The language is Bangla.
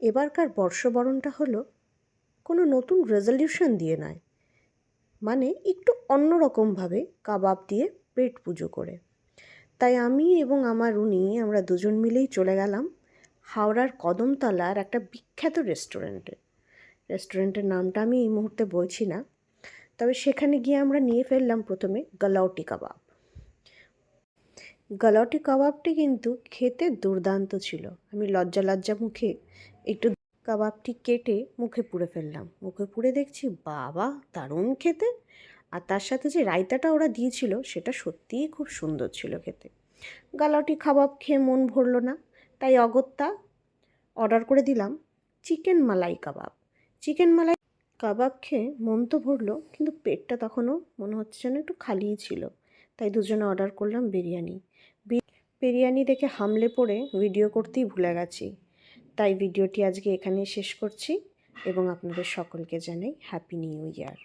এবারকার বর্ষবরণটা হলো কোনো নতুন রেজলিউশন দিয়ে নয়, মানে একটু অন্যরকমভাবে কাবাব দিয়ে পেট পুজো করে। তাই আমি এবং আমরা দুজন মিলেই চলে গেলাম হাওড়ার কদমতলার একটা বিখ্যাত রেস্টুরেন্টের নামটা আমি এই মুহূর্তে বলছি না। তবে সেখানে গিয়ে আমরা নিয়ে ফেললাম প্রথমে গালাউটি কাবাব। গালাউটি কাবাবটি কিন্তু খেতে দুর্দান্ত ছিল। আমি লজ্জা মুখে একটু কাবাবটি কেটে মুখে পুরে ফেললাম। মুখে পুরে দেখছি বাবা, দারুণ খেতে। আর তার সাথে যে রায়তাটা ওরা দিয়েছিল সেটা সত্যিই খুব সুন্দর ছিল খেতে। গালাউটি কাবাব খেয়ে মন ভরলো না, তাই অগত্যা অর্ডার করে দিলাম চিকেন মালাই কাবাব। চিকেন মালাই কাবাব খেয়ে মন তো ভরলো, কিন্তু পেটটা তখনও মনে হচ্ছে যেন একটু খালিই ছিল। তাই দুজনে অর্ডার করলাম বিরিয়ানি। বিরিয়ানি দেখে হামলে পড়ে ভিডিও করতেই ভুলে গেছি। তাই ভিডিওটি আজকে এখানেই শেষ করছি এবং আপনাদের সকলকে জানাই হ্যাপি নিউ ইয়ার।